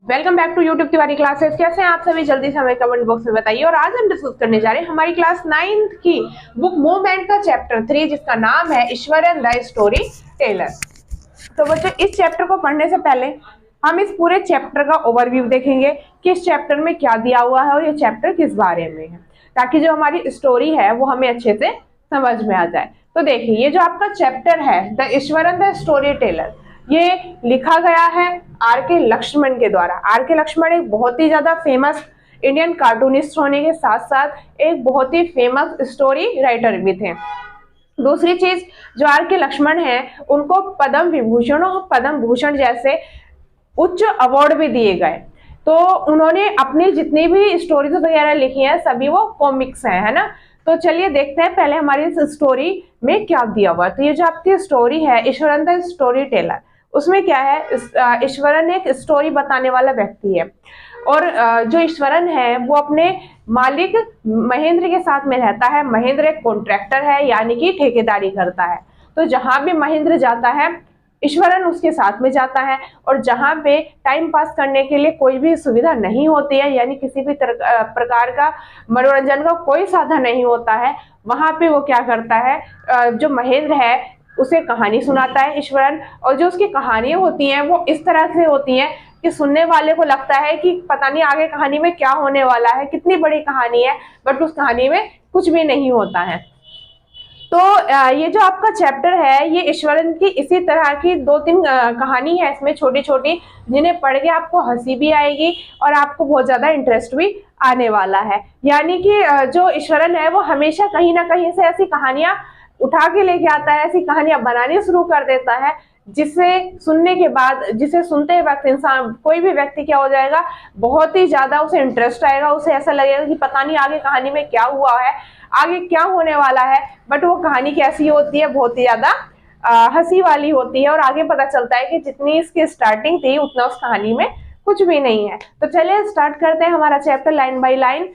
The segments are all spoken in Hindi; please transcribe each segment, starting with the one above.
Welcome back to YouTube Tiwari classes. कैसे हैं आप सभी? जल्दी से हमें कमेंट बॉक्स में बताइए। और आज हम डिस्कस करने जा रहे हैं हमारी क्लास 9th की बुक मूवमेंट का चैप्टर 3, जिसका नाम है ईश्वरन द स्टोरी टेलर। तो बच्चों, इस चैप्टर को पढ़ने से पहले हम इस पूरे चैप्टर का ओवरव्यू देखेंगे कि इस चैप्टर में क्या दिया हुआ है और ये चैप्टर किस बारे में है, ताकि जो हमारी स्टोरी है वो हमें अच्छे से समझ में आ जाए। तो देखिए, ये जो आपका चैप्टर है the Eswaran the story teller, ये लिखा गया है आर के लक्ष्मण के द्वारा। आर के लक्ष्मण एक बहुत ही ज्यादा फेमस इंडियन कार्टूनिस्ट होने के साथ साथ एक बहुत ही फेमस स्टोरी राइटर भी थे। दूसरी चीज, जो आर के लक्ष्मण है उनको पद्म विभूषण और पद्म भूषण जैसे उच्च अवार्ड भी दिए गए। तो उन्होंने अपनी जितनी भी स्टोरीज वगैरह लिखी हैं सभी वो कॉमिक्स हैं, है ना। तो चलिए देखते हैं पहले हमारी इस स्टोरी में क्या दिया हुआ। तो ये जो आपकी स्टोरी है ईश्वरन द स्टोरी टेलर, उसमें क्या है, ईश्वरन एक स्टोरी बताने वाला व्यक्ति है। और जो ईश्वरन है वो अपने मालिक महेंद्र के साथ में रहता है। महेंद्र एक कॉन्ट्रैक्टर है, यानी कि ठेकेदारी करता है। तो जहां भी महेंद्र जाता है ईश्वरन उसके साथ में जाता है। और जहां पे टाइम पास करने के लिए कोई भी सुविधा नहीं होती है, यानी किसी भी प्रकार का मनोरंजन का कोई साधन नहीं होता है, वहां पे वो क्या करता है, जो महेंद्र है उसे कहानी सुनाता है ईश्वरन। और जो उसकी कहानियां होती हैं वो इस तरह से होती हैं कि सुनने वाले को लगता है कि पता नहीं आगे कहानी में क्या होने वाला है, कितनी बड़ी कहानी है, बट उस कहानी में कुछ भी नहीं होता है। तो ये जो आपका चैप्टर है ये ईश्वरन की इसी तरह की दो तीन कहानी है इसमें, छोटी छोटी, जिन्हें पढ़ के आपको हंसी भी आएगी और आपको बहुत ज्यादा इंटरेस्ट भी आने वाला है। यानी कि जो ईश्वरन है वो हमेशा कहीं ना कहीं से ऐसी कहानियां उठा के लेके आता है, ऐसी कहानियां बनानी शुरू कर देता है जिसे सुनने के बाद, जिसे सुनते वक्त इंसान, कोई भी व्यक्ति क्या हो जाएगा, बहुत ही ज्यादा उसे इंटरेस्ट आएगा। उसे ऐसा लगेगा कि पता नहीं आगे कहानी में क्या हुआ है, आगे क्या होने वाला है। बट वो कहानी कैसी होती है, बहुत ही ज्यादा हंसी वाली होती है। और आगे पता चलता है कि जितनी इसकी स्टार्टिंग थी उतना उस कहानी में कुछ भी नहीं है। तो चलिए स्टार्ट करते हैं हमारा चैप्टर लाइन बाय लाइन,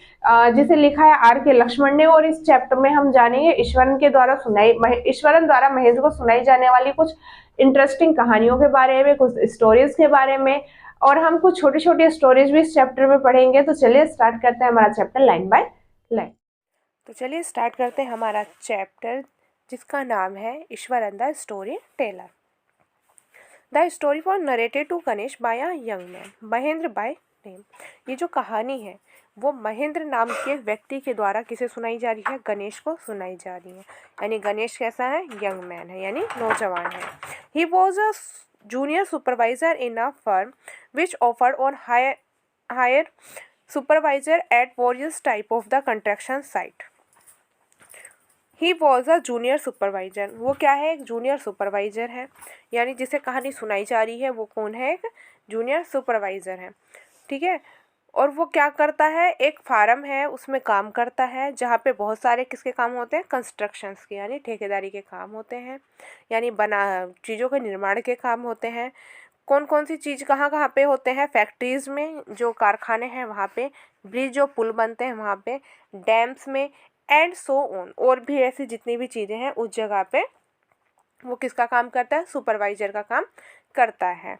जिसे लिखा है आर के लक्ष्मण ने। और इस चैप्टर में हम जानेंगे ईश्वरन द्वारा महेंद्र को सुनाई जाने वाली कुछ इंटरेस्टिंग कहानियों के बारे में, कुछ स्टोरीज के बारे में, और हम कुछ छोटी छोटी स्टोरीज भी इस चैप्टर में पढ़ेंगे। तो चलिए स्टार्ट करते हैं हमारा चैप्टर लाइन बाय लाइन। तो चलिए स्टार्ट करते हैं हमारा चैप्टर, जिसका नाम है Eshwaran the storyteller. The story was narrated to Ganesh by a young man, Mahendra by name. ये जो कहानी है वो महेंद्र नाम के व्यक्ति के द्वारा किसे सुनाई जा रही है? गणेश को सुनाई जा रही है। यानी गणेश कैसा है? यंग मैन है, यानी नौजवान है। He was a junior supervisor in a firm which offered on hire supervisor at various type of the construction site. He was a junior supervisor, वो क्या है? एक जूनियर सुपरवाइजर है। यानी जिसे कहानी सुनाई जा रही है वो कौन है? एक जूनियर सुपरवाइजर है, ठीक है। और वो क्या करता है? एक फार्म है उसमें काम करता है, जहाँ पे बहुत सारे किसके काम होते हैं? कंस्ट्रक्शंस के, यानी ठेकेदारी के काम होते हैं, यानी बना चीज़ों के निर्माण के काम होते हैं। कौन कौन सी चीज़ कहाँ कहाँ पे होते हैं? फैक्ट्रीज़ में, जो कारखाने हैं वहाँ पे, ब्रिज जो पुल बनते हैं वहाँ पे, डैम्स में, एंड सो ऑन। और भी ऐसी जितनी भी चीज़ें हैं उस जगह पे वो किसका काम करता है? सुपरवाइजर का काम करता है।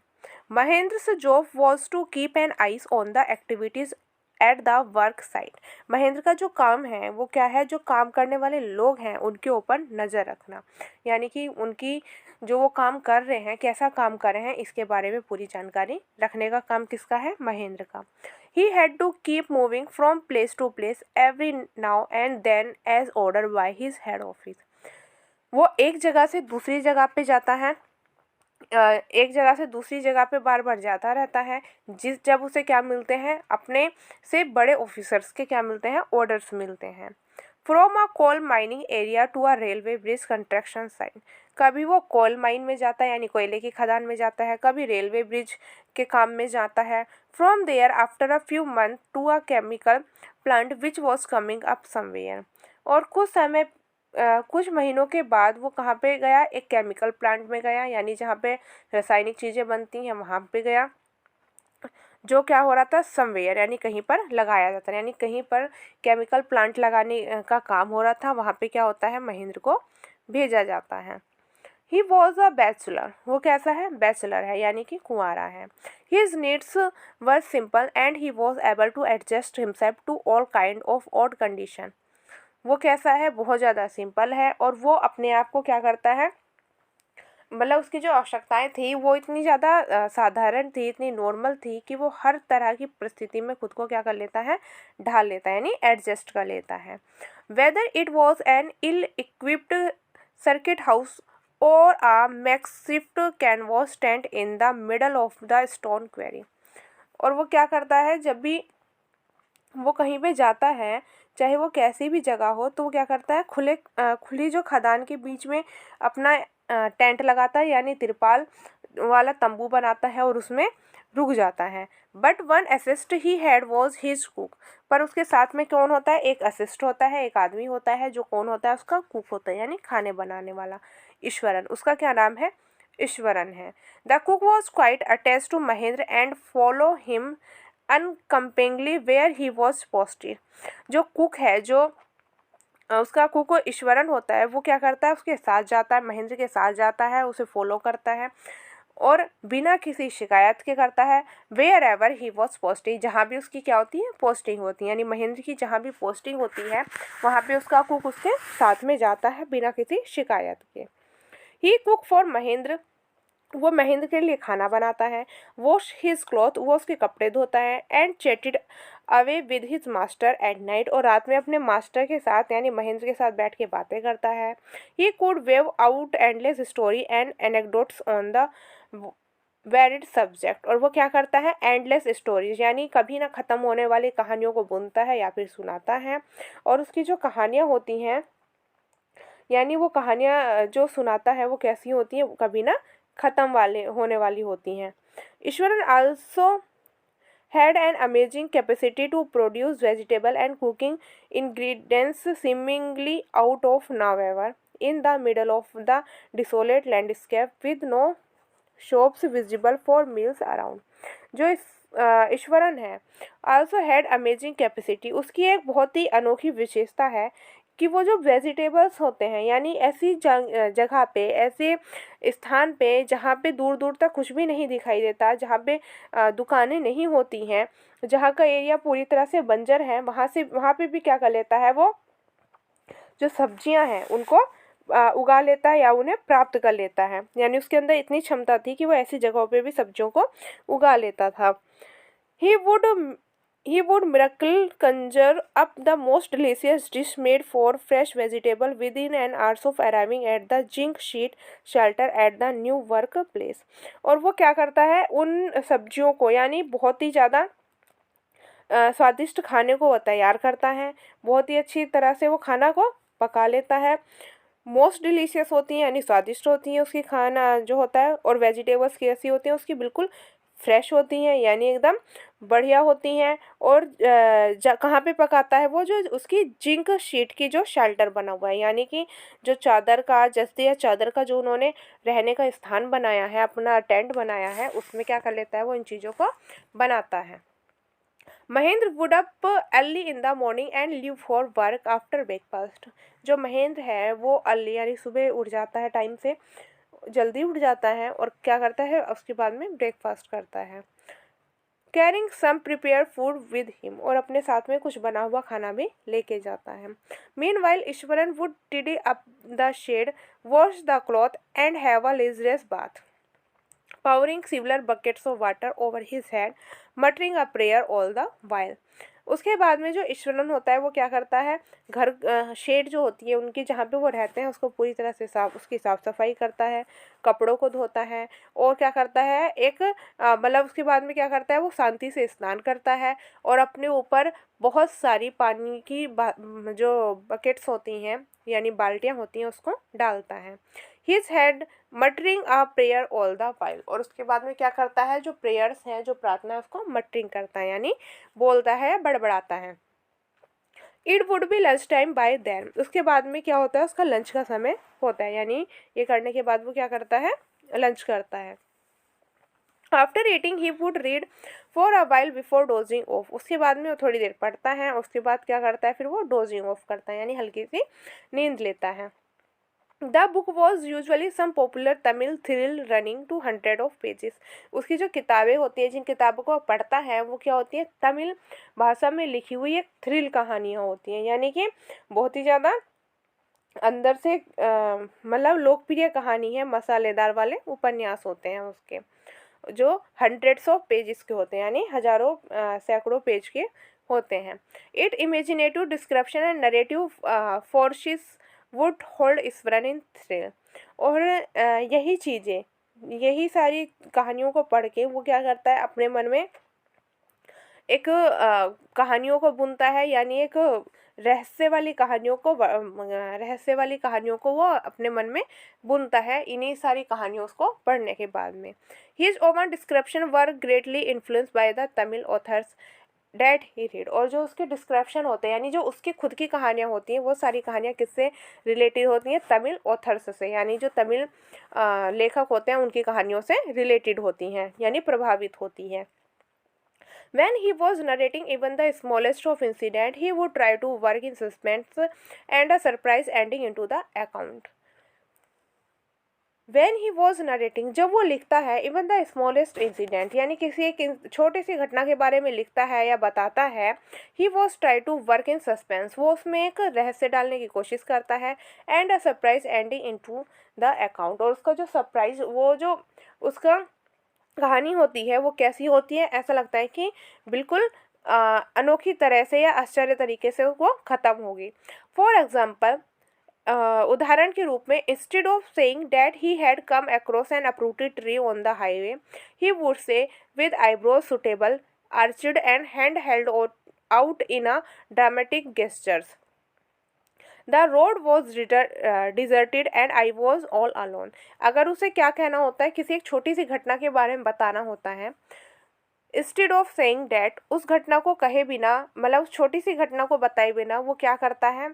महेंद्र's job was to keep an eyes on the activities at the work site. Mahendra का जो काम है वो क्या है? जो काम करने वाले लोग हैं उनके ऊपर नज़र रखना, यानी कि उनकी जो वो काम कर रहे हैं, कैसा काम कर रहे हैं, इसके बारे में पूरी जानकारी रखने का काम किसका है? महेंद्र का। He had to keep moving from place to place every now and then as order by his head office. वो एक जगह से दूसरी जगह पे जाता है, एक जगह से दूसरी जगह पे बार बार जाता रहता है। जब उसे क्या मिलते हैं? अपने से बड़े ऑफिसर्स के क्या मिलते हैं? ऑर्डर्स मिलते हैं। From a coal mining area to a railway bridge construction site. कभी वो कोल माइन में जाता है, यानी कोयले की खदान में जाता है, कभी रेलवे ब्रिज के काम में जाता है। From there after a few month to a chemical plant which was coming up somewhere. और कुछ महीनों के बाद वो कहाँ पे गया? एक केमिकल प्लांट में गया, यानी जहाँ पे रासायनिक चीज़ें बनती हैं वहाँ पे गया। जो क्या हो रहा था? समवेयर, यानी कहीं पर लगाया जाता है, यानी कहीं पर केमिकल प्लांट लगाने का काम हो रहा था, वहाँ पे क्या होता है? महेंद्र को भेजा जाता है। ही वॉज अ बैचलर, वो कैसा है, बैचलर है यानी कि कुंवारा है। His needs were simple and he was able to adjust himself to all kind of odd condition. वो कैसा है, बहुत ज़्यादा सिंपल है और वो अपने आप को क्या करता है, मतलब उसकी जो आवश्यकताएं थी वो इतनी ज़्यादा साधारण थी, इतनी नॉर्मल थी कि वो हर तरह की परिस्थिति में खुद को क्या कर लेता है, ढाल लेता है यानी एडजस्ट कर लेता है। Whether it was an ill equipped circuit house और a makeshift canvas tent in the middle of the stone quarry. और वो क्या करता है, जब भी वो कहीं पे जाता है, चाहे वो कैसी भी जगह हो, तो वो क्या करता है, खुली जो खदान के बीच में अपना टेंट लगाता है यानी तिरपाल वाला तंबू बनाता है और उसमें रुक जाता है। But one assist he had was his cook, पर उसके साथ में कौन होता है, एक असिस्ट होता है, एक आदमी होता है जो कौन होता है, उसका कुक होता है यानी खाने बनाने वाला, ईश्वरन। उसका क्या नाम है, ईश्वरन है। The cook was quite attached to Mahendra and follow him uncomplainingly where he was posted. जो कुक है, जो उसका कुक ईश्वरन होता है, वो क्या करता है, उसके साथ जाता है, महेंद्र के साथ जाता है, उसे फॉलो करता है और बिना किसी शिकायत के करता है। Wherever he was posting, जहाँ भी उसकी क्या होती है, पोस्टिंग होती है, यानी महेंद्र की जहाँ भी पोस्टिंग होती है वहाँ पे उसका कुक उसके साथ में जाता है बिना किसी शिकायत के। ही कुक फॉर महेंद्र, वो महेंद्र के लिए खाना बनाता है। वॉश हिज क्लॉथ, वो उसके कपड़े धोता है। And chatted away with his master at night, और रात में अपने मास्टर के साथ यानी महेंद्र के साथ बैठ के बातें करता है। He could wave out endless story and anecdotes on the varied subject, और वो क्या करता है, एंडलेस स्टोरीज यानी कभी ना ख़त्म होने वाली कहानियों को बुनता है या फिर सुनाता है। और उसकी जो कहानियाँ होती हैं, यानी वो कहानियाँ जो सुनाता है वो कैसी होती हैं, कभी ना ख़त्म वाले होने वाली होती हैं। Eswaran also had an amazing capacity to produce vegetable and cooking ingredients seemingly out of nowhere in the middle of the desolate landscape with no shops visible for meals around। जो ईश्वरन है, आल्सो हैड अमेजिंग कैपेसिटी, उसकी एक बहुत ही अनोखी विशेषता है कि वो जो वेजिटेबल्स होते हैं यानी ऐसी जगह पे, ऐसे स्थान पे जहाँ पे दूर दूर तक कुछ भी नहीं दिखाई देता, जहाँ पे दुकानें नहीं होती हैं, जहाँ का एरिया पूरी तरह से बंजर है, वहाँ पे भी क्या कर लेता है, वो जो सब्जियां हैं उनको उगा लेता है या उन्हें प्राप्त कर लेता है। यानी उसके अंदर इतनी क्षमता थी कि वो ऐसी जगहों पे भी सब्जियों को उगा लेता था। He would He would miracle conjure up the most delicious dish made for fresh vegetable within an hours of arriving at the zinc sheet shelter at the new workplace। और वो क्या करता है, उन सब्जियों को यानी बहुत ही ज़्यादा स्वादिष्ट खाने को वो तैयार करता है, बहुत ही अच्छी तरह से वो खाना को पका लेता है। मोस्ट डिलीशियस होती हैं यानी स्वादिष्ट होती हैं उसकी खाना जो होता है, और वेजिटेबल्स कैसी होती हैं उसकी, बिल्कुल फ्रेश होती हैं यानी एकदम बढ़िया होती हैं। और कहाँ पे पकाता है, वो जो उसकी जिंक शीट की जो शेल्टर बना हुआ है यानी कि जो चादर का, जस्ती या चादर का जो उन्होंने रहने का स्थान बनाया है, अपना टेंट बनाया है, उसमें क्या कर लेता है, वो इन चीज़ों को बनाता है। Mahendra would up early in the morning and leave for work after breakfast. जो महेंद्र है वो अर्ली यानी सुबह उठ जाता है, टाइम से जल्दी उठ जाता है और क्या करता है, उसके बाद में ब्रेकफास्ट करता है। Carrying some prepare food with him, और अपने साथ में कुछ बना हुआ खाना भी लेके जाता है। Meanwhile Eshwaran would tidy up the shed, wash the cloth and have a leisure bath, pouring several buckets of water over his head, muttering a prayer all the while। उसके बाद में जो ईश्वरन होता है वो क्या करता है, घर शेड जो होती है उनकी जहाँ पे वो रहते हैं उसको पूरी तरह से उसकी साफ़ सफाई करता है, कपड़ों को धोता है, और क्या करता है, एक मतलब उसके बाद में क्या करता है, वो शांति से स्नान करता है और अपने ऊपर बहुत सारी पानी की जो बकेट्स होती हैं यानी बाल्टियाँ होती हैं उसको डालता है। His head muttering a prayer all the while, और उसके बाद में क्या करता है, जो प्रेयर्स हैं, जो प्रार्थना है, उसको मटरिंग करता है यानी बोलता है, बड़बड़ाता है। It would be lunch time by then, उसके बाद में क्या होता है, उसका लंच का समय होता है, यानी ये करने के बाद वो क्या करता है, लंच करता है। After eating he would read for a while before dosing of, उसके बाद में वो थोड़ी देर पढ़ता है, उसके बाद क्या करता है, फिर वो डोजिंग ऑफ करता है यानी हल्की सी नींद लेता है। The book was usually some popular Tamil thrill running to 100 of pages. उसकी जो किताबें होती हैं, जिन किताबों को पढ़ता है, वो क्या होती है, तमिल भाषा में लिखी हुई एक थ्रिल कहानियाँ होती हैं, यानी कि बहुत ही ज़्यादा अंदर से मतलब लोकप्रिय कहानी है, मसालेदार वाले उपन्यास होते हैं उसके, जो हंड्रेड्स ऑफ पेजेस के होते हैं, यानी हजारों सैकड़ों पेज के होते हैं। It imaginative description and narrative forces would hold स्मरण इन थ्रिल। और यही चीज़ें, यही सारी कहानियों को पढ़ के वो क्या करता है, अपने मन में एक कहानियों को बुनता है, यानी एक रहस्य वाली कहानियों को वो अपने मन में बुनता है इन्हीं सारी कहानियों को पढ़ने के बाद में। His own description were greatly influenced by the Tamil authors that he read. और जो उसके डिस्क्रिप्शन होते हैं, यानी जो उसकी खुद की कहानियाँ होती हैं, वो सारी कहानियाँ किससे रिलेटेड होती हैं, तमिल ऑथर्स से, यानी जो तमिल लेखक होते हैं उनकी कहानियों से रिलेटेड होती हैं, यानी प्रभावित होती हैं। When he was narrating even the smallest of incident, he would try to work in suspense and a surprise ending into the account. When he was narrating, जब वो लिखता है even the smallest incident, यानी किसी एक छोटी सी घटना के बारे में लिखता है या बताता है, he was try to work in suspense, वो उसमें एक रहस्य डालने की कोशिश करता है, and a surprise ending into the account, और उसका जो सरप्राइज, वो जो उसका कहानी होती है वो कैसी होती है, ऐसा लगता है कि बिल्कुल अनोखी तरह से या आश्चर्य तरीके से वो ख़त्म होगी। फॉर एग्जाम्पल, उदाहरण के रूप में, instead of saying that he had come across an uprooted tree on the highway, he would say with eyebrows suitable arched and hand held out in a dramatic gestures, the road was deserted and I was all alone. अगर उसे क्या कहना होता है, किसी एक छोटी सी घटना के बारे में बताना होता है, इंस्टेड ऑफ सेइंग डैट, उस घटना को कहे बिना, मतलब उस छोटी सी घटना को बताए बिना वो क्या करता है,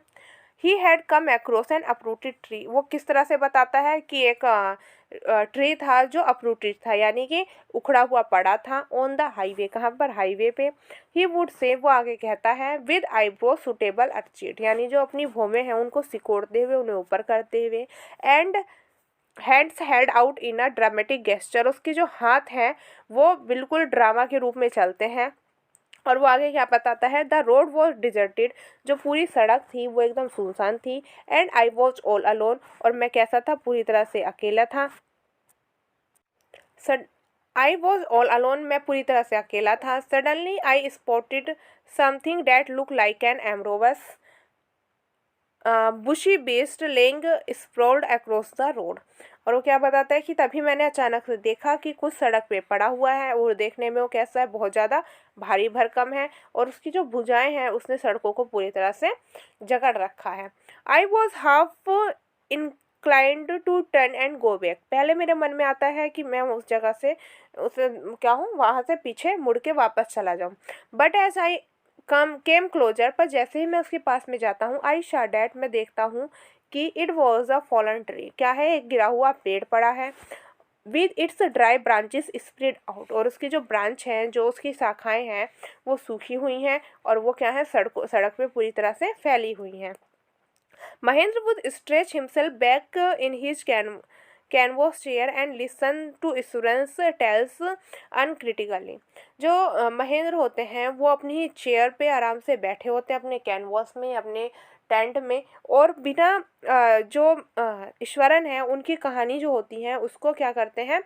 ही had come across an uprooted tree, वो किस तरह से बताता है कि एक ट्री था जो अप्रूटेड था, यानी कि उखड़ा हुआ पड़ा था, ऑन द हाईवे, कहाँ पर, हाईवे पे। ही वुड से, वो आगे कहता है, विद आईब्रो सुटेबल अर्चिड, यानी जो अपनी भौमें हैं उनको सिकोड़ते हुए, उन्हें ऊपर करते हुए, and hands held out in a dramatic gesture, उसके जो हाथ हैं वो बिल्कुल ड्रामा के रूप में चलते हैं। और वो आगे क्या बताता है, द रोड वॉज डिजर्टेड, जो पूरी सड़क थी वो एकदम सुनसान थी, and I was all alone, और मैं कैसा था, पूरी तरह से अकेला था। आई वॉज ऑल अलोन, मैं पूरी तरह से अकेला था। Suddenly I spotted something that look like an enormous bushy beast lying sprawled across the road. और वो क्या बताता है कि तभी मैंने अचानक से देखा कि कुछ सड़क पे पड़ा हुआ है, और देखने में वो कैसा है, बहुत ज़्यादा भारी भरकम है, और उसकी जो भुजाएं हैं उसने सड़कों को पूरी तरह से जकड़ रखा है। I was half inclined to turn and go back, पहले मेरे मन में आता है कि मैं उस जगह से क्या हूँ, वहाँ से पीछे मुड़ के वापस चला जाऊँ, but as I came closer, पर जैसे ही मैं उसके पास में जाता हूँ, आई शॉ डैट, मैं देखता हूँ कि it was a fallen tree, क्या है, एक गिरा हुआ पेड़ पड़ा है, with its dry branches spread out, और उसकी जो ब्रांच हैं, जो उसकी शाखाएं हैं वो सूखी हुई हैं, और वो क्या है, सड़क पे पूरी तरह से फैली हुई हैं। Mahendra would stretch himself back in his canvas chair and listen to assurance tales uncritically. जो महेंद्र होते हैं वो अपनी चेयर पे आराम से बैठे होते हैं, अपने कैनवस में, अपने टेंट में, और बिना जो ईश्वरन है उनकी कहानी जो होती है उसको क्या करते हैं,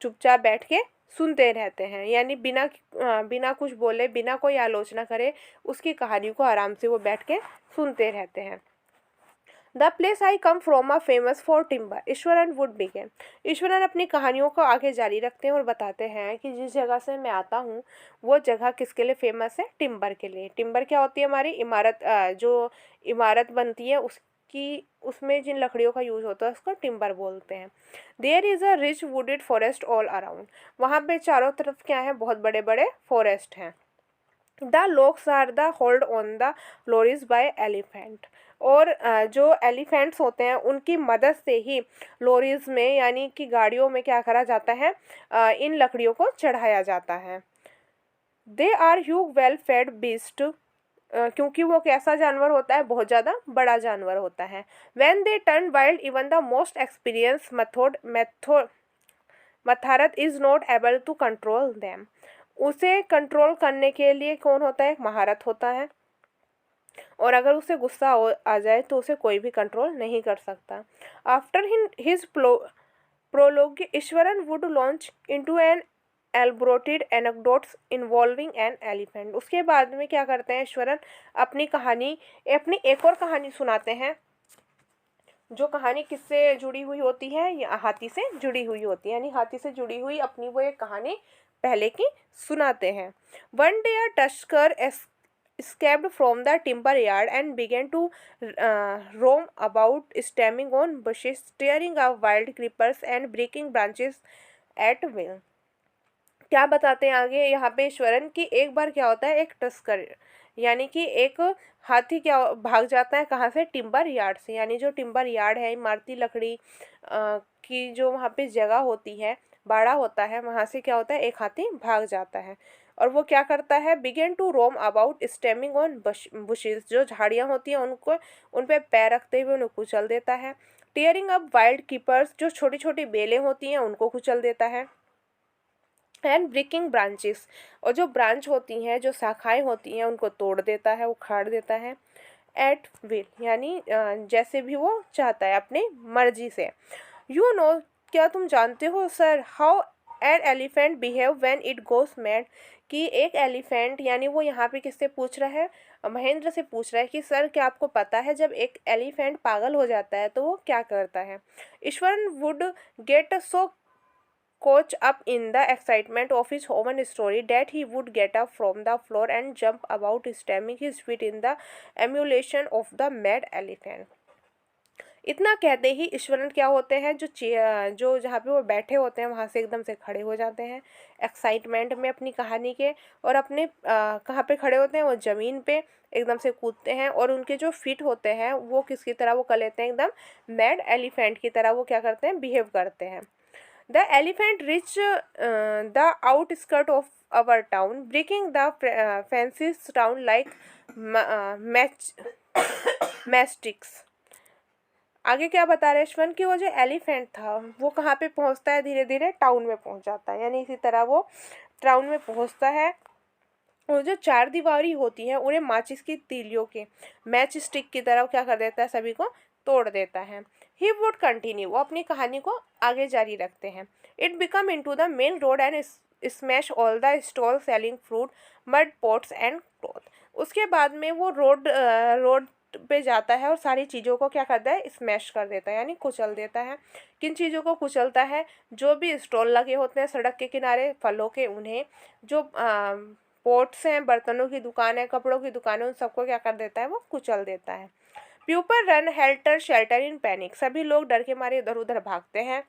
चुपचाप बैठ के सुनते रहते हैं, यानी बिना कुछ बोले, बिना कोई आलोचना करे, उसकी कहानी को आराम से वो बैठ के सुनते रहते हैं। The place I come from a famous for timber, Eshwaran would begin. Eshwaran अपनी कहानियों को आगे जारी रखते हैं और बताते हैं कि जिस जगह से मैं आता हूँ वो जगह किसके लिए फेमस है, टिम्बर के लिए। टिम्बर क्या होती है, हमारी इमारत, जो इमारत बनती है उसमें जिन लकड़ियों का यूज़ होता है उसको टिम्बर बोलते हैं। There is a rich wooded forest all around, वहाँ पे चारों तरफ क्या है, बहुत बड़े बड़े फॉरेस्ट हैं। The logs are the hold on the lorries by elephant, और जो एलिफेंट्स होते हैं उनकी मदद से ही लोरीज में, यानी कि गाड़ियों में क्या करा जाता है, इन लकड़ियों को चढ़ाया जाता है। They are huge well fed beast क्योंकि वो कैसा जानवर होता है, बहुत ज़्यादा बड़ा जानवर होता है। When they turn wild, even the most experienced Matharat is not able to control them. उसे कंट्रोल करने के लिए कौन होता है, एक महारथ होता है, और अगर उसे गुस्सा आ जाए तो उसे कोई भी कंट्रोल नहीं कर सकता। After his prologue Iswaran would launch into an elaborated anecdotes involving an elephant. उसके बाद में क्या करते हैं ईश्वरन, अपनी एक और कहानी सुनाते हैं, जो कहानी किससे जुड़ी हुई होती है, या हाथी से जुड़ी हुई होती है, यानी हाथी से जुड़ी हुई अपनी वो एक कहानी पहले की सुनाते हैं। One day a tusker escaped from the timber yard and began to roam about, stamping on bushes, tearing up wild creepers and breaking branches at will. क्या बताते हैं आगे यहाँ पे ईश्वरन की, एक बार क्या होता है, एक टस्कर यानी कि एक हाथी क्या भाग जाता है, कहाँ से, टिम्बर यार्ड से, यानी जो टिम्बर यार्ड है, इमारती लकड़ी की जो वहाँ पे जगह होती है, बाड़ा होता है, वहाँ से क्या होता है, एक हाथी भाग जाता है। और वो क्या करता है, begin to roam about, stamping on bushes, जो झाड़ियाँ होती हैं उनको उन पे पैर रखते हुए उन्हें कुचल देता है। टीयरिंग अप वाइल्ड कीपर्स, जो छोटी छोटी बेलें होती हैं उनको कुचल देता है। एंड ब्रेकिंग ब्रांचेस, और जो ब्रांच होती हैं, जो शाखाएं होती हैं उनको तोड़ देता है, उखाड़ देता है। एट विल, यानी जैसे भी वो चाहता है, अपनी मर्जी से। यू नो, क्या तुम जानते हो sir, how an elephant behave when it goes mad, कि एक एलिफेंट, यानी वो यहाँ पे किससे पूछ रहा है, महेंद्र से पूछ रहा है कि सर क्या आपको पता है जब एक एलिफेंट पागल हो जाता है तो वो क्या करता है। Eswaran would get so caught up in the excitement of his own story that he would get up from the floor and jump about, stamping his feet in the emulation of the mad elephant. इतना कहते ही ईश्वरन क्या होते हैं, जो जहाँ पे वो बैठे होते हैं वहाँ से एकदम से खड़े हो जाते हैं एक्साइटमेंट में अपनी कहानी के, और अपने कहाँ पे खड़े होते हैं, वो ज़मीन पे एकदम से कूदते हैं, और उनके जो फीट होते हैं वो किसकी तरह वो कर लेते हैं, एकदम मैड एलिफेंट की तरह वो क्या करते हैं, बिहेव करते हैं। The elephant reached the outskirt of our town, breaking the fences down like matchsticks. आगे क्या बता रहे यशवंत, कि वो जो एलिफेंट था वो कहाँ पे पहुँचता है, धीरे धीरे टाउन में पहुँच जाता है, यानी इसी तरह वो टाउन में पहुँचता है, और जो चार दीवारी होती है उन्हें माचिस की तीलियों के मैच स्टिक की तरह क्या कर देता है, सभी को तोड़ देता है। ही वुड कंटिन्यू, वो अपनी कहानी को आगे जारी रखते हैं। It become into the main road and smash all the stall selling fruit, mud pots and cloth. उसके बाद में वो रोड पे जाता है और सारी चीज़ों को क्या करता है, स्मैश कर देता है, यानी कुचल देता है। किन चीज़ों को कुचलता है, जो भी स्टॉल लगे होते हैं सड़क के किनारे फलों के, उन्हें, जो पॉट्स हैं, बर्तनों की दुकान है, कपड़ों की दुकान है, उन सबको क्या कर देता है, वो कुचल देता है। People run helter skelter in panic, सभी लोग डर के मारे इधर उधर भागते हैं।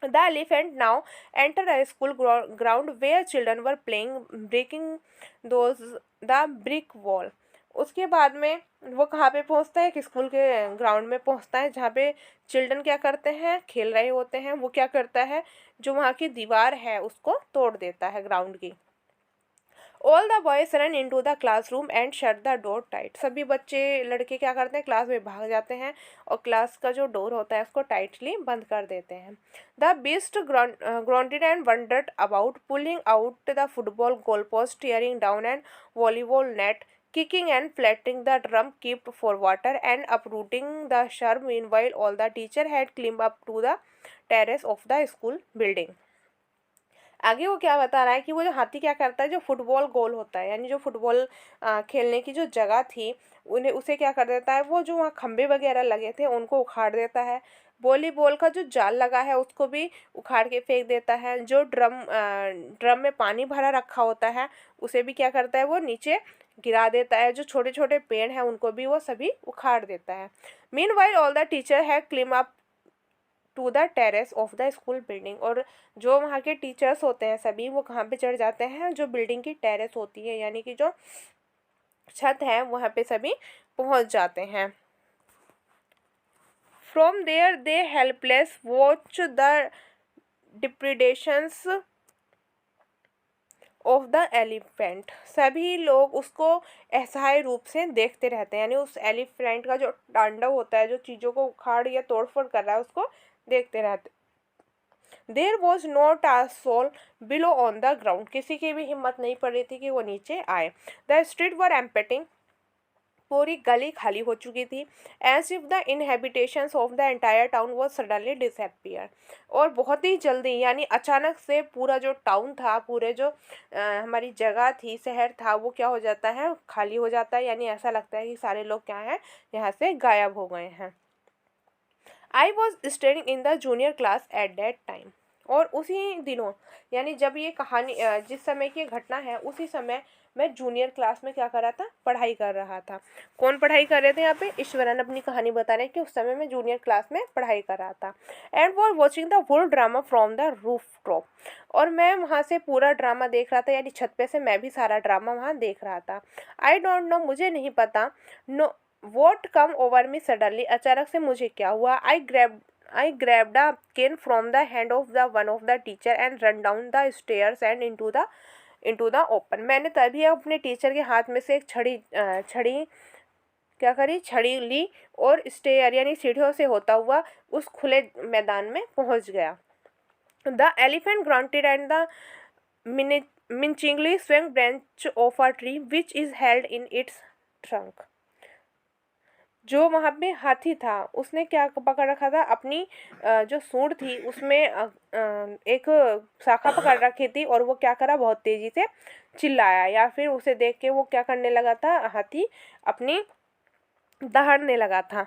The elephant now enter a school ground where children were playing, breaking those the brick wall. उसके बाद में वो कहाँ पे पहुँचता है, एक स्कूल के ग्राउंड में पहुँचता है, जहाँ पे चिल्ड्रन क्या करते हैं, खेल रहे होते हैं। वो क्या करता है, जो वहाँ की दीवार है उसको तोड़ देता है ग्राउंड की। All the boys run into the classroom and shut the door tight, सभी बच्चे लड़के क्या करते हैं, क्लास में भाग जाते हैं और क्लास का जो डोर होता है उसको टाइटली बंद कर देते हैं। The beast grounded and wandered about, pulling out the football goal post, tearing down and volleyball net, kicking and flattening the drum kept for water and uprooting the shrub. Meanwhile, all the teacher had climbed up to the terrace of the school building. आगे वो क्या बता रहा है कि वो जो हाथी क्या करता है, जो फुटबॉल गोल होता है, यानी जो फुटबॉल खेलने की जो जगह थी उसे क्या कर देता है, वो जो वहाँ खंबे वगैरह लगे थे उनको उखाड़ देता है। वॉलीबॉल का जो जाल लगा है उसको भी उखाड़ के फेंक देता है। जो ड्रम में पानी भरा रखा होता है उसे भी क्या करता है, वो नीचे गिरा देता है। जो छोटे छोटे पेड़ हैं उनको भी वो सभी उखाड़ देता है। Meanwhile all the teacher have climb up to the terrace of the school building, और जो वहाँ के टीचर्स होते हैं सभी वो कहाँ पे चढ़ जाते हैं, जो बिल्डिंग की टेरेस होती है, यानी कि जो छत है वहाँ पे सभी पहुँच जाते हैं। From there they helpless watch the depredations of the elephant, सभी लोग उसको असहाय रूप से देखते रहते हैं, यानी उस एलिफेंट का जो तांडव होता है, जो चीज़ों को उखाड़ या तोड़फोड़ कर रहा है, उसको देखते रहते। There was not a soul below on the ground, किसी की भी हिम्मत नहीं पड़ रही थी कि वो नीचे आए। द स्ट्रीट वर एम्पटिंग, पूरी गली खाली हो चुकी थी। As if the inhabitations of the entire town was suddenly disappear, और बहुत ही जल्दी यानी अचानक से पूरा जो टाउन था, पूरे जो हमारी जगह थी, शहर था, वो क्या हो जाता है, खाली हो जाता है, यानी ऐसा लगता है कि सारे लोग क्या हैं, यहाँ से गायब हो गए हैं। I was studying in the junior class at that time, और उसी दिनों यानी जब ये कहानी जिस समय की घटना है, उसी समय मैं जूनियर क्लास में क्या कर रहा था, पढ़ाई कर रहा था। कौन पढ़ाई कर रहे थे यहाँ पे, ईश्वरन अपनी कहानी बता रहे हैं कि उस समय मैं जूनियर क्लास में पढ़ाई कर रहा था। And were watching the whole drama from the rooftop, और मैं वहाँ से पूरा ड्रामा देख रहा था, यानी छत पे से मैं भी सारा ड्रामा वहाँ देख रहा था। आई डोंट नो, मुझे नहीं पता, know what come over me suddenly, अचानक से मुझे क्या हुआ। I grabbed a cane from the hand of the one of the teacher and run down the stairs and into the open. मैंने तभी अपने टीचर के हाथ में से एक छड़ी क्या करी, छड़ी ली और स्टेयर यानी सीढ़ियों से होता हुआ उस खुले मैदान में पहुंच गया। The elephant grunted and the minchingly swung branch of a tree which is held in its trunk. जो वहाँ पे हाथी था, उसने क्या पकड़ रखा था, अपनी जो सूंड थी उसमें एक शाखा पकड़ रखी थी, और वो क्या करा, बहुत तेजी से चिल्लाया, या फिर उसे देख के वो क्या करने लगा था, हाथी अपनी दहाड़ने लगा था।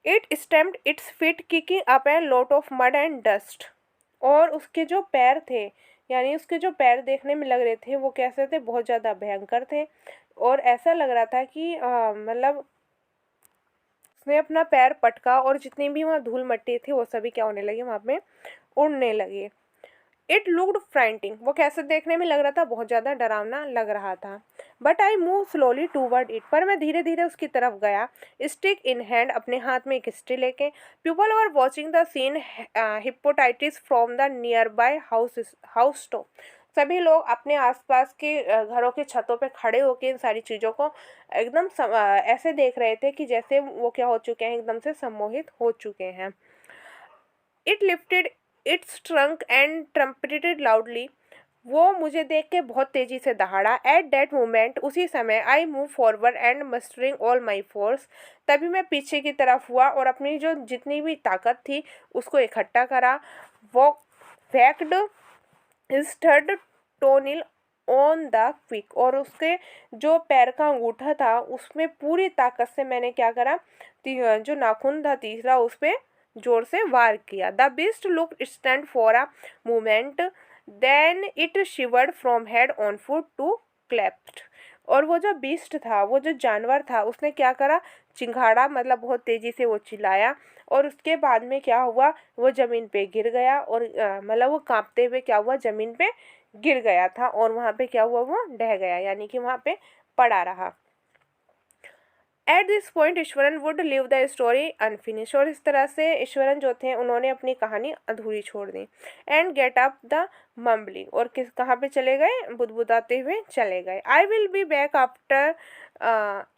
It stamped its feet kicking up a lot of mud and dust, और उसके जो पैर थे, यानी उसके जो पैर देखने में लग रहे थे, वो कैसे थे, बहुत ज़्यादा भयंकर थे, और ऐसा लग रहा था कि मतलब उसने अपना पैर पटका और जितनी भी वहाँ धूल मिट्टी थी वो सभी क्या होने लगी, वहाँ पे उड़ने लगी। इट लुक्ड फ्राइटिंग, वो कैसे देखने में लग रहा था, बहुत ज़्यादा डरावना लग रहा था। But I move slowly toward it, पर मैं धीरे धीरे उसकी तरफ गया, स्टिक इन हैंड, अपने हाथ में एक स्टिक लेके। People were watching the scene hypnotised from the nearby house top, सभी लोग अपने आसपास के घरों के छतों पे खड़े होकर इन सारी चीज़ों को एकदम ऐसे देख रहे थे कि जैसे वो क्या हो चुके हैं, एकदम से सम्मोहित हो चुके हैं। It lifted its trunk and trumpeted loudly, वो मुझे देख के बहुत तेज़ी से दहाड़ा। एट दैट मोमेंट, उसी समय, I move forward and mustering all my force, तभी मैं पीछे की तरफ हुआ और अपनी जो जितनी भी ताकत थी उसको इकट्ठा करा। वो whacked is third toenail on the quick, और उसके जो पैर का अंगूठा था उसमें पूरी ताकत से मैंने क्या करा, जो नाखून था तीसरा, उस पर जोर से वार किया। The beast look stand for a moment, then it shivered from head on foot to collapsed, और वो जो बीस्ट था, वो जो जानवर था, उसने क्या करा, चिंघाड़ा, मतलब बहुत तेज़ी से वो चिल्लाया, और उसके बाद में क्या हुआ, वो ज़मीन पे गिर गया, और मतलब वो कांपते हुए क्या हुआ, ज़मीन पे गिर गया था, और वहाँ पे क्या हुआ, वो ढह गया, यानी कि वहाँ पे पड़ा रहा। At this point Eswaran would leave the story unfinished, और इस तरह से ईश्वरन जो थे उन्होंने अपनी कहानी अधूरी छोड़ दी। And get up the mumbling, और कहाँ पे चले गए, बुदबुदाते हुए चले गए। I will be back after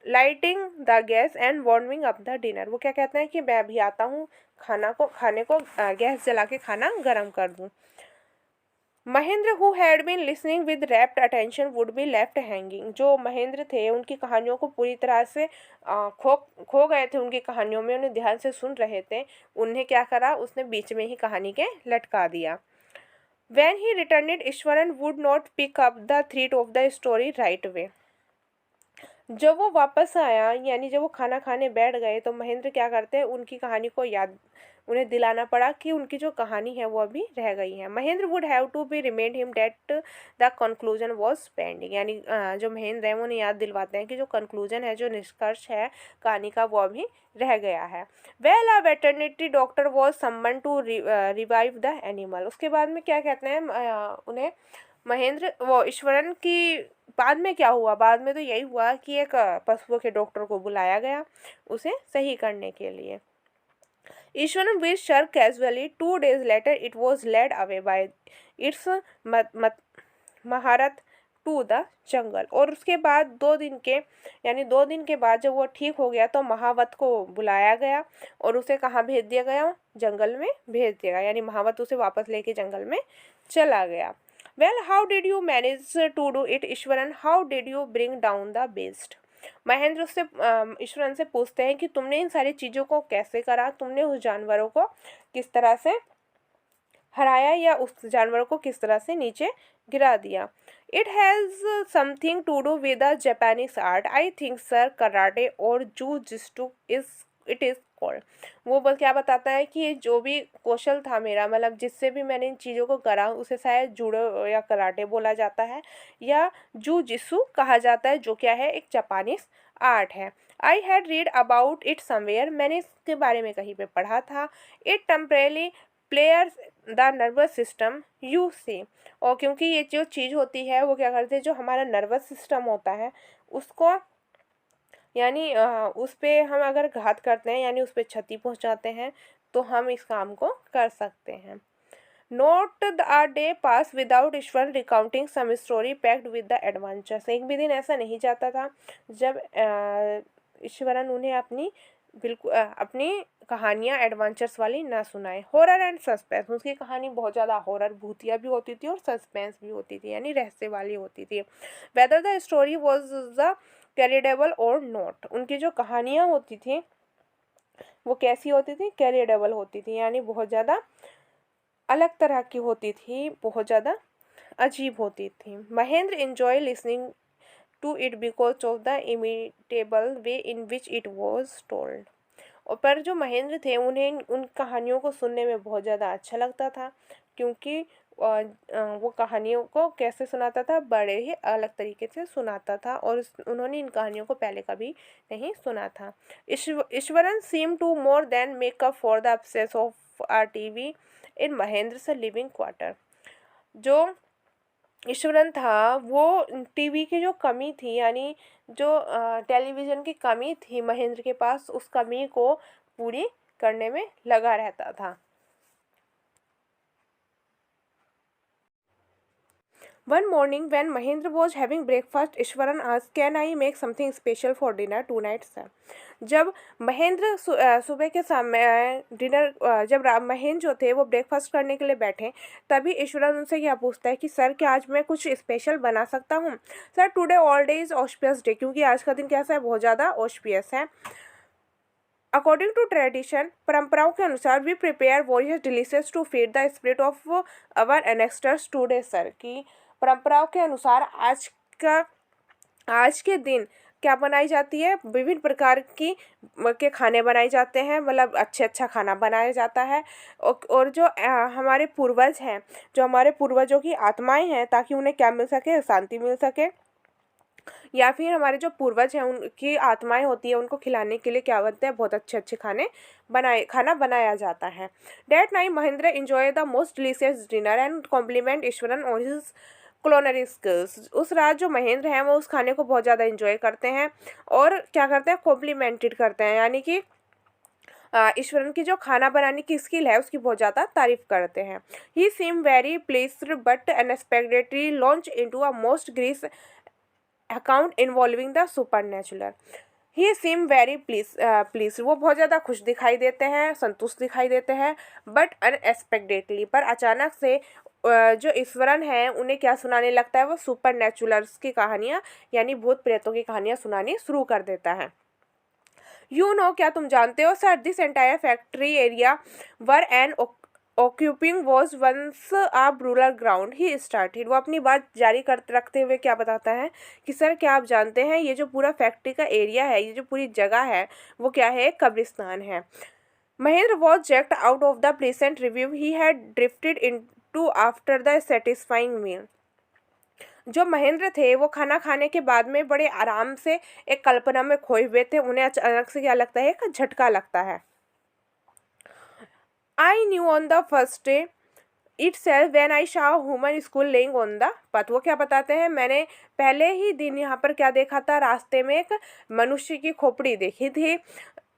lighting the gas and warming up the dinner, वो क्या कहते हैं कि मैं अभी आता हूँ, खाने को गैस जला के खाना गर्म कर दूँ। Mahendra who had been listening with rapt attention would be left hanging, जो महेंद्र थे उनकी कहानियों को पूरी तरह से खो गए थे, उनकी कहानियों में उन्हें ध्यान से सुन रहे थे, उन्हें क्या करा, उसने बीच में ही कहानी के लटका दिया। When he returned, Eshwaran would not pick up the thread of the story right away, जब वो वापस आया, यानी जब वो खाना खाने बैठ गए, तो महेंद्र क्या करते हैं, उनकी कहानी को याद उन्हें दिलाना पड़ा कि उनकी जो कहानी है वो अभी रह गई है। Mahendra would have to be remind him that the conclusion was pending, यानी जो महेंद्र है वो उन्हें याद दिलवाते हैं कि जो कंक्लूजन है, जो निष्कर्ष है कहानी का, वो अभी रह गया है। Well a veterinary doctor was someone to revive the animal, उसके बाद में क्या कहते हैं उन्हें महेंद्र, वो ईश्वरन की बाद में क्या हुआ, बाद में तो यही हुआ कि एक पशुओं के डॉक्टर को बुलाया गया उसे सही करने के लिए। Iswaran which sure casually 2 days later, it was led away by its mahout to the jungle. और उसके बाद 2 दिन के बाद जब वो ठीक हो गया तो महावत को बुलाया गया और उसे कहाँ भेज दिया गया, जंगल में भेज दिया गया, यानी महावत उसे वापस लेके जंगल में चला गया। Well how did you manage to do it Eshwaran, how did you bring down the beast. Mahendra उससे ईश्वरन से पूछते हैं कि तुमने इन सारी चीज़ों को कैसे करा, तुमने उस जानवरों को किस तरह से हराया या उस जानवरों को किस तरह से नीचे गिरा दिया। It has something to do with the Japanese art I think sir, karate और जूजित्सु इट इज़ कॉल्ड। वो क्या बताता है कि ये जो भी कौशल था मेरा, मतलब जिससे भी मैंने इन चीज़ों को करा, उसे शायद जूडो या कराटे बोला जाता है या जूजित्सु कहा जाता है, जो क्या है, एक जापानीज आर्ट है। I had read about it somewhere, मैंने इसके बारे में कहीं पे पढ़ा था। It temporarily paralyses the nervous system you see, और क्योंकि ये जो चीज़ होती है वो क्या करते हैं, जो हमारा नर्वस सिस्टम होता है उसको, यानी उस पर हम अगर घात करते हैं यानी उस पर क्षति पहुंचाते हैं तो हम इस काम को कर सकते हैं। Not the day pass without Eshwar recounting some story packed with the adventures, एक भी दिन ऐसा नहीं जाता था जब ईश्वरन उन्हें अपनी कहानियाँ एडवेंचर्स वाली ना सुनाए। हॉरर एंड सस्पेंस, उसकी कहानी बहुत ज़्यादा हॉरर भूतिया भी होती थी और सस्पेंस भी होती थी, यानी रहस्य वाली होती थी। Whether the story was the credible और नॉट, उनकी जो कहानियाँ होती थी वो कैसी होती थी, कैरिडेबल होती थी, यानी बहुत ज़्यादा अलग तरह की होती थी, बहुत ज़्यादा अजीब होती थी। Mahendra enjoy listening to it because of the imitable way in which it was told. और पर जो महेंद्र थे उन्हें उन कहानियों को सुनने में बहुत ज़्यादा अच्छा लगता था, क्योंकि वो कहानियों को कैसे सुनाता था, बड़े ही अलग तरीके से सुनाता था और उन्होंने इन कहानियों को पहले कभी नहीं सुना था। Iswaran seem to more than make up for the absence of our TV in Mahendra's living quarter. जो ईश्वरन था वो टीवी की जो कमी थी, यानी जो टेलीविज़न की कमी थी महेंद्र के पास, उस कमी को पूरी करने में लगा रहता था। One morning when Mahendra was having breakfast, Eswaran asked, "Can I make something special for dinner tonight, sir?" जब महेंद्र सुबह के समय महेंद्र जो थे वो ब्रेकफास्ट करने के लिए बैठे, तभी ईश्वरन उनसे क्या पूछता है कि सर क्या आज मैं कुछ स्पेशल बना सकता हूँ। Sir today all day is auspicious day, क्योंकि आज का दिन कैसा है, बहुत ज़्यादा ऑस्पियस है। अकॉर्डिंग टू ट्रेडिशन, परंपराओं के अनुसार we prepare various delicious to feed the spirit of our ancestors today sir, की परंपराओं के अनुसार आज के दिन क्या बनाई जाती है, विभिन्न प्रकार के खाने बनाए जाते हैं, मतलब अच्छा खाना बनाया जाता है। और जो हमारे पूर्वज हैं, जो हमारे पूर्वजों की आत्माएं हैं, ताकि उन्हें क्या मिल सके, शांति मिल सके, या फिर हमारे जो पूर्वज हैं उनकी आत्माएं होती है, उनको खिलाने के लिए क्या बनते हैं, बहुत अच्छे खाना बनाया जाता है। That night Mahendra enjoy the most delicious dinner and compliment Eshwaran on his culinary skills. उस रात जो महेंद्र हैं वो उस खाने को बहुत ज़्यादा एंजॉय करते हैं और क्या करते हैं, कॉम्प्लीमेंटेड करते हैं, यानी कि ईश्वरन की जो खाना बनाने की स्किल है उसकी बहुत ज़्यादा तारीफ करते हैं। He seem very pleased but unexpectedly launch into a most grisly account involving the supernatural. He seem very please, वो बहुत ज़्यादा खुश दिखाई देते हैं, संतुष्ट दिखाई देते हैं, बट अनएक्सपेक्टेडली, पर अचानक से जो ईश्वरन है उन्हें क्या सुनाने लगता है, वो सुपर नेचुरल्स की कहानियाँ, यानी भूत प्रेतों की कहानियाँ सुनानी शुरू कर देता है। यू नो, क्या तुम जानते हो sir, this entire factory area were an occupying was once a rural ground he started. वो अपनी बात जारी रखते हुए क्या बताता है कि सर क्या आप जानते हैं, ये जो पूरा फैक्ट्री का एरिया है, ये जो पूरी जगह है, वो क्या है, कब्रिस्तान है। Mahendra was jerked out of the pleasant review he had drifted into after the satisfying meal. जो महेंद्र थे वो खाना खाने के बाद में बड़े आराम से एक कल्पना में खोए हुए थे, उन्हें अचानक से क्या लगता है, एक झटका लगता है। I knew on the first day itself when I saw a human skull laying on the path। वो क्या बताते हैं, मैंने पहले ही दिन यहाँ पर क्या देखा था, रास्ते में एक मनुष्य की खोपड़ी देखी थी।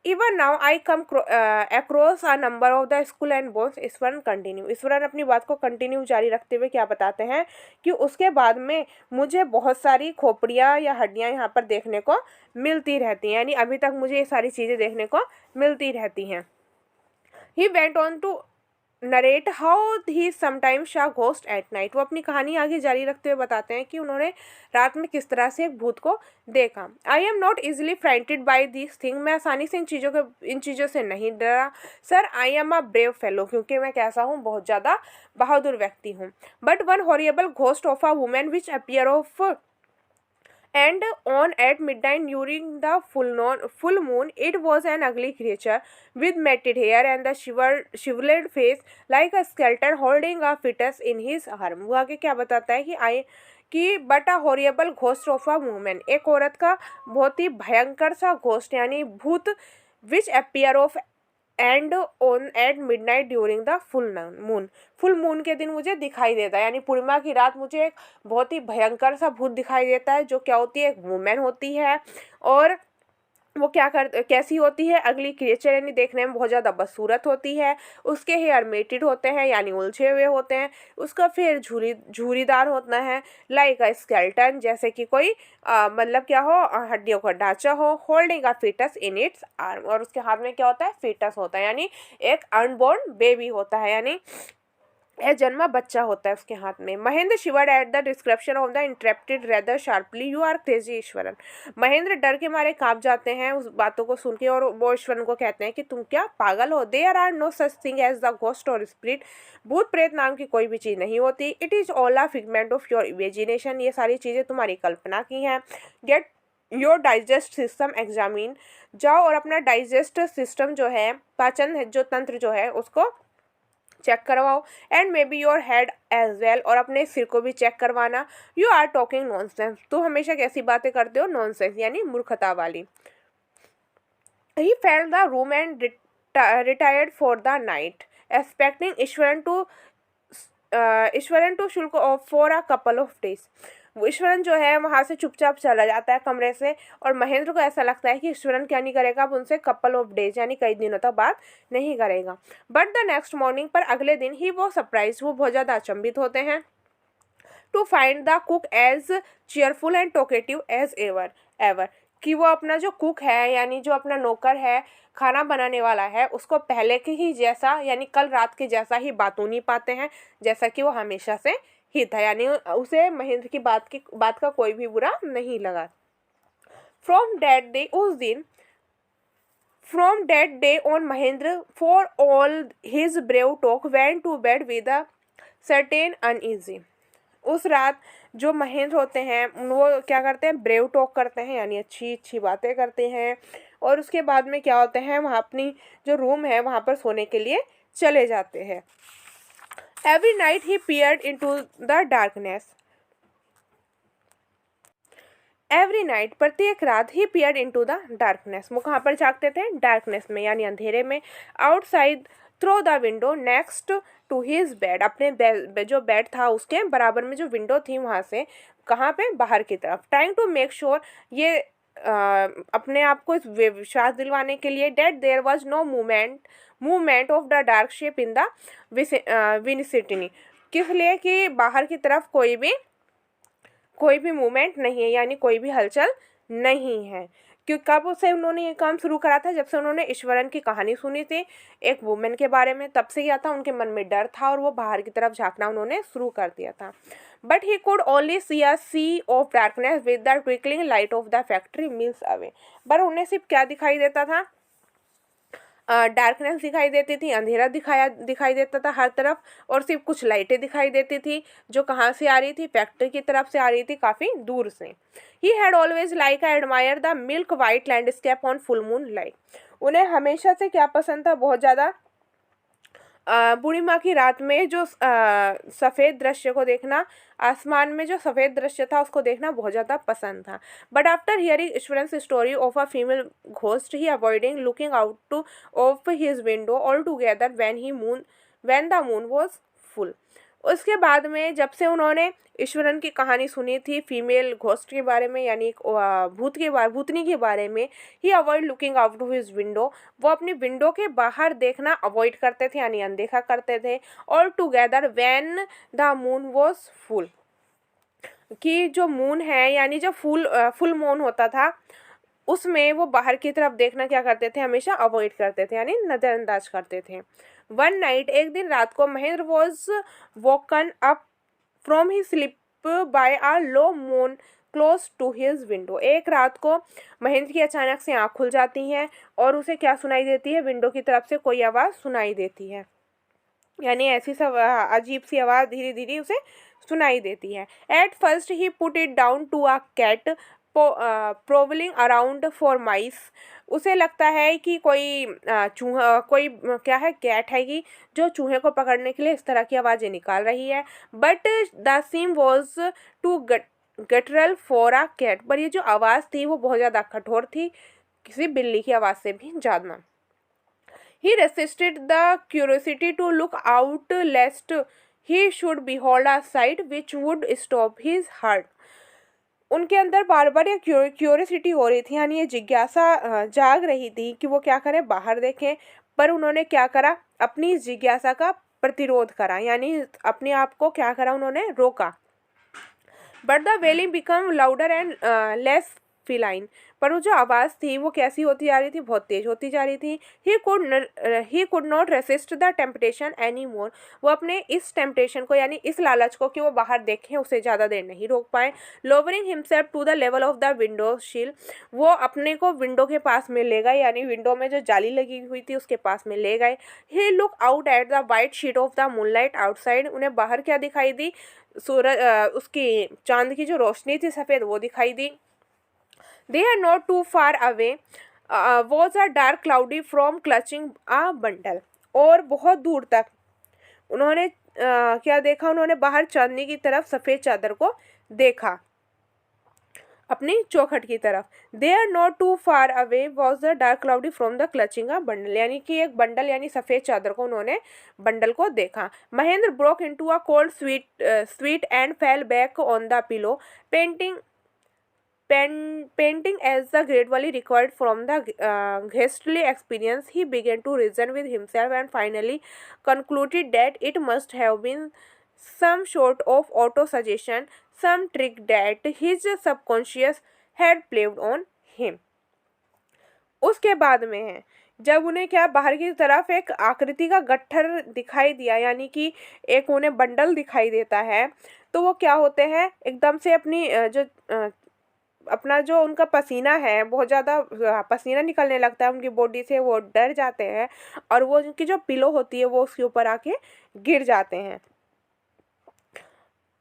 Even now I come across a number of the school and bones. Eswaran continue, Eswaran अपनी बात को कंटिन्यू जारी रखते हुए क्या बताते हैं कि उसके बाद में मुझे बहुत सारी खोपड़ियाँ या हड्डियाँ यहाँ पर देखने को मिलती रहती हैं, यानी अभी तक मुझे ये सारी चीज़ें देखने को मिलती रहती हैं। He went on to narrate how he sometimes saw ghost at night. वो अपनी कहानी आगे जारी रखते हुए बताते हैं कि उन्होंने रात में किस तरह से एक भूत को देखा। I am not easily frightened by this thing, मैं आसानी से इन चीज़ों से नहीं डरा। Sir I am a brave fellow, क्योंकि मैं कैसा हूँ, बहुत ज़्यादा बहादुर व्यक्ति हूँ। But one horrible ghost of a woman which appear of and on at midnight during the full moon. It was an ugly creature with matted hair and the shriveled face like a skeleton holding a fetus in his arm. वो आगे क्या बताता है कि but a horrible ghost of a woman, एक औरत का बहुत ही भयंकर सा घोस्ट यानी भूत, which appear off and on at midnight during the full moon के दिन मुझे दिखाई देता है, यानी पूर्णिमा की रात मुझे एक बहुत ही भयंकर सा भूत दिखाई देता है, जो क्या होती है, एक वुमेन होती है। और वो कैसी होती है, अगली क्रिएचर, यानी देखने में बहुत ज़्यादा बदसूरत होती है। उसके हेयर मेटेड होते हैं यानी उलझे हुए होते हैं। उसका फेर झूरीदार होता है, लाइक अ स्केल्टन, जैसे कि कोई मतलब क्या हो, हड्डियों का ढांचा हो। Holding a fetus in its arm, और उसके हाथ में क्या होता है, फीटस होता है, यानी एक अनबॉर्न बेबी होता है, यानी जन्मा बच्चा होता है उसके हाथ में। Mahendra shivered at the description of the interrupted rather sharply, you are crazy Ishwaran. Mahendra डर के मारे कांप जाते हैं उस बातों को सुन के, और वो ईश्वरन को कहते हैं कि तुम क्या पागल हो। There are no such thing as the ghost और स्पिरिट, भूत प्रेत नाम की कोई भी चीज़ नहीं होती। It is all a figment of your imagination, ये सारी चीज़ें तुम्हारी कल्पना की हैं। Get your digest system examine, जाओ और अपना डाइजेस्ट सिस्टम जो है, पाचन जो तंत्र जो है, उसको चेक करवाओ। And maybe your head as well, और अपने सिर को भी चेक करवाना। यू आर टॉकिंग नॉनसेंस, तो हमेशा कैसी बातें करते हो, नॉनसेंस यानी मूर्खता वाली। He felt the room and retired for the night, expecting Iswaran to sulk for a couple of days. Iswaran जो है वहाँ से चुपचाप चला जाता है कमरे से, और महेंद्र को ऐसा लगता है कि ईश्वरन क्या नहीं करेगा, अब उनसे कपल ऑफ डेज यानी कई दिनों तक बात नहीं करेगा। बट द नेक्स्ट मॉर्निंग, पर अगले दिन ही वो सरप्राइज, वो बहुत ज़्यादा अचंभित होते हैं, to find the cook as cheerful and talkative as ever, कि वो अपना जो कुक है यानी जो अपना नौकर है, खाना बनाने वाला है, उसको पहले के ही जैसा यानी कल रात के जैसा ही बातूनी पाते हैं, जैसा कि वो हमेशा से ही था, यानी उसे महेंद्र की बात का कोई भी बुरा नहीं लगा। From that day on Mahendra for all his brave talk went to bed with a certain uneasy. उस रात जो महेंद्र होते हैं वो क्या करते हैं, ब्रेव टॉक करते हैं, यानी अच्छी अच्छी बातें करते हैं, और उसके बाद में क्या होते हैं, वहाँ अपनी जो रूम है वहाँ पर सोने के लिए चले जाते हैं। Every night he peered into the darkness. Every night, प्रत्येक रात ही peered into the darkness, वो कहाँ पर झाँकते थे, डार्कनेस में यानी अंधेरे में। Outside through the window next to his bed, अपने जो बेड था उसके बराबर में जो विंडो थी वहाँ से, कहाँ पे, बाहर की तरफ। ट्राइंग टू मेक श्योर, ये अपने आप को इस विश्वास दिलवाने के लिए, that there was no movement of the dark shape in the विनिसिटी, किस लिए कि बाहर की तरफ कोई भी मूवमेंट नहीं है, यानी कोई भी हलचल नहीं है। क्यों, कब से उन्होंने ये काम शुरू करा था, जब से उन्होंने ईश्वरन की कहानी सुनी थी एक वुमेन के बारे में, तब से क्या था, उनके मन में डर था और वो बाहर की तरफ झांकना उन्होंने शुरू कर दिया था। But he could only see a sea of darkness with the twinkling light of the factory miles away, पर उन्हें सिर्फ क्या दिखाई देता था, डार्कनेस दिखाई देती थी, अंधेरा दिखाई देता था हर तरफ, और सिर्फ कुछ लाइटें दिखाई देती थी जो कहाँ से आ रही थी, फैक्ट्री की तरफ से आ रही थी, काफ़ी दूर से। He had always like I admire the milk white landscape on full moon light, उन्हें हमेशा से क्या पसंद था, बहुत ज़्यादा पूर्णिमा की रात में जो सफ़ेद दृश्य को देखना, आसमान में जो सफ़ेद दृश्य था उसको देखना बहुत ज़्यादा पसंद था। But after hearing Iswaran's story of a female ghost he avoiding looking out of his window altogether when the moon was full, उसके बाद में जब से उन्होंने ईश्वरन की कहानी सुनी थी फीमेल घोस्ट के बारे में, यानी एक भूतनी के बारे में, he avoid looking out of his window, वो अपनी विंडो के बाहर देखना अवॉइड करते थे यानी अनदेखा करते थे। और together when the moon was full, कि जो मून है यानी जो फुल मून होता था उसमें वो बाहर की तरफ देखना क्या करते थे, हमेशा अवॉइड करते थे यानी नज़रअंदाज करते थे। वन नाइट, एक दिन रात को, Mahendra was woken up from he sleep by a low moan close to his window. एक रात को महेंद्र की अचानक से आँख खुल जाती हैं और उसे क्या सुनाई देती है, विंडो की तरफ से कोई आवाज़ सुनाई देती है, यानी ऐसी सब अजीब सी आवाज़ धीरे धीरे उसे सुनाई देती है। At first he put it down to a cat prowling around for mice, उसे लगता है कि कोई चूहा, कोई क्या है, कैट है कि जो चूहे को पकड़ने के लिए इस तरह की आवाज़ें निकाल रही है। But the seem was too guttural for a cat, पर ये जो आवाज़ थी वो बहुत ज़्यादा कठोर थी, किसी बिल्ली की आवाज़ से भी ज़्यादा। He resisted the curiosity to look out lest he should behold a sight which would stop his heart. उनके अंदर बार बार ये क्यूरियोसिटी हो रही थी, यानी ये जिज्ञासा जाग रही थी कि वो क्या करें, बाहर देखें। पर उन्होंने क्या करा, अपनी इस जिज्ञासा का प्रतिरोध करा, यानी अपने आप को क्या करा, उन्होंने रोका। But the wailing become louder and less feline, पर वो जो आवाज़ थी वो कैसी होती जा रही थी, बहुत तेज होती जा रही थी। He could not resist the temptation any more, वो अपने इस टेम्पटेशन को यानी इस लालच को कि वो बाहर देखें उसे ज़्यादा देर नहीं रोक पाए। Lowering himself to the level of the window sill, वो अपने को विंडो के पास में ले गए, यानी विंडो में जो जाली लगी हुई थी उसके पास में ले गए। He look out at the white sheet of the moonlight outside, उन्हें बाहर क्या दिखाई दी, सूरज उसकी चांद की जो रोशनी थी सफ़ेद वो दिखाई दी। They are not too far away was a dark cloudy from clutching a bundle, और बहुत दूर तक उन्होंने क्या देखा, उन्होंने बाहर चांदनी की तरफ सफ़ेद चादर को देखा, अपनी चौखट की तरफ। They are not too far away was the dark cloudy from the clutching a bundle, यानी कि एक बंडल यानी सफ़ेद चादर को उन्होंने बंडल को देखा। Mahendra broke into a cold sweat and fell back on the pillow, painting as the gradually recovered from the ghastly experience. He began to reason with himself and finally concluded that it must have been some sort of auto-suggestion, some trick that his subconscious had played on him. उसके बाद में है जब उन्हें क्या, बाहर की तरफ एक आकृति का गट्ठर दिखाई दिया, यानी कि एक उन्हें बंडल दिखाई देता है, तो वो क्या होते हैं, एकदम से अपना जो उनका पसीना है, बहुत ज़्यादा पसीना निकलने लगता है उनकी बॉडी से, वो डर जाते हैं और वो उनकी जो पिलो होती है वो उसके ऊपर आके गिर जाते हैं।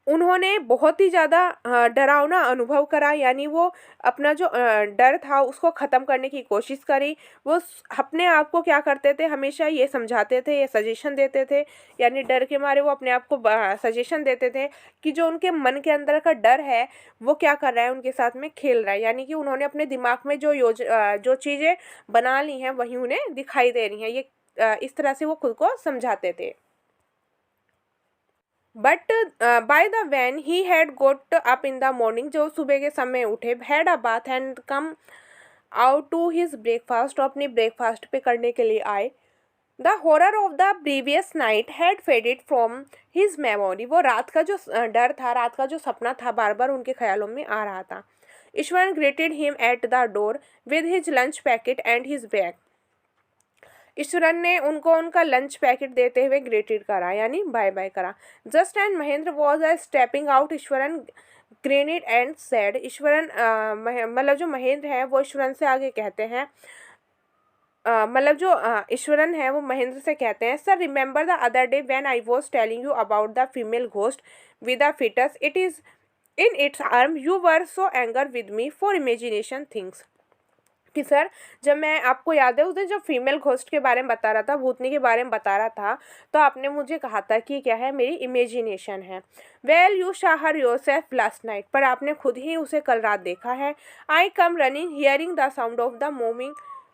उन्होंने बहुत ही ज़्यादा डरावना अनुभव करा, यानी वो अपना जो डर था उसको ख़त्म करने की कोशिश करी। वो अपने आप को क्या करते थे, हमेशा ये समझाते थे, ये सजेशन देते थे, यानी डर के मारे वो अपने आप को सजेशन देते थे कि जो उनके मन के अंदर का डर है वो क्या कर रहा है, उनके साथ में खेल रहा है, यानी कि उन्होंने अपने दिमाग में जो चीज़ें बना ली हैं वही उन्हें दिखाई दे रही हैं। ये इस तरह से वो खुद को समझाते थे। But by the when he had got up in the morning, जो सुबह के समय उठे, had a bath and come out to his breakfast, अपनी ब्रेकफास्ट पे करने के लिए आए। The horror of the previous night had faded from his memory, वो रात का जो डर था, रात का जो सपना था, बार बार उनके ख्यालों में आ रहा था। Ishwaran greeted him at the door with his lunch packet and his bag, Ishwaran ने उनको उनका लंच पैकेट देते हुए ग्रेटेड करा, यानी बाय बाय करा। Just and Mahendra was stepping out, Eswaran grenade and sad, Eswaran मतलब जो महेंद्र है वो ईश्वरन से आगे कहते हैं, मतलब जो ईश्वरन है वो महेंद्र से कहते हैं, sir remember the other day when I was telling you about the female ghost with the fetus, it is in its arm, you were so anger with me for imagination things, कि सर जब मैं, आपको याद है उस दिन जब फीमेल घोस्ट के बारे में बता रहा था, भूतनी के बारे में बता रहा था, तो आपने मुझे कहा था कि क्या है, मेरी इमेजिनेशन है। Well you saw her yourself last night, पर आपने खुद ही उसे कल रात देखा है। I come running hearing the sound of the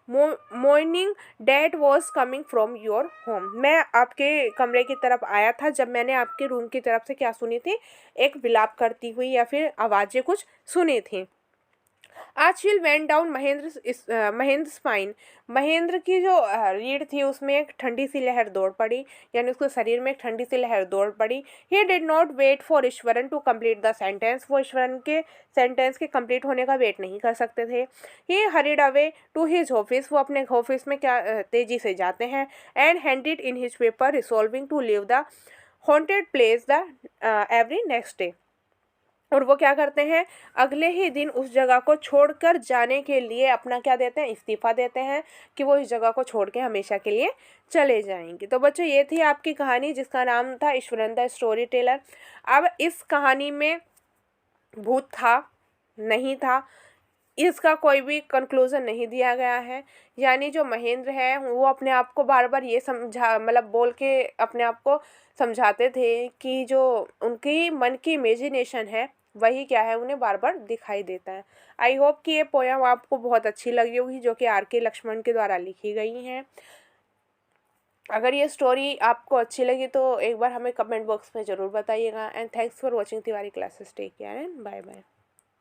moaning that was coming from your home. मैं आपके कमरे की तरफ आया था जब मैंने आपके रूम की तरफ से क्या सुनी थी, एक विलाप करती हुई या फिर आवाज़ें कुछ सुनी थी। A chill went down Mahendra spine. Mahendra की जो रीढ़ थी उसमें एक ठंडी सी लहर दौड़ पड़ी, यानी उसके शरीर में एक ठंडी सी लहर दौड़ पड़ी। He did not wait for Ishwaran to complete the sentence. वो ईश्वरन के सेंटेंस के कंप्लीट होने का वेट नहीं कर सकते थे। He hurried away to his office. वो अपने ऑफिस में क्या तेजी से जाते हैं। And handed in his paper resolving to leave the haunted place the every next day. और वो क्या करते हैं, अगले ही दिन उस जगह को छोड़कर जाने के लिए अपना क्या देते हैं, इस्तीफ़ा देते हैं कि वो इस जगह को छोड़ के हमेशा के लिए चले जाएंगे। तो बच्चों ये थी आपकी कहानी जिसका नाम था ईश्वरन द स्टोरी टेलर। अब इस कहानी में भूत था नहीं था, इसका कोई भी कंक्लूजन नहीं दिया गया है। यानी जो महेंद्र है वो अपने आप को बार बार ये समझा, मतलब बोल के अपने आप को समझाते थे कि जो उनकी मन की इमेजिनेशन है वही क्या है उन्हें बार बार दिखाई देता है। आई होप कि ये पोयम आपको बहुत अच्छी लगी होगी, जो कि आर के लक्ष्मण के द्वारा लिखी गई हैं। अगर ये स्टोरी आपको अच्छी लगी तो एक बार हमें कमेंट बॉक्स में ज़रूर बताइएगा। And thanks for watching Tiwari classes. Take care and bye bye.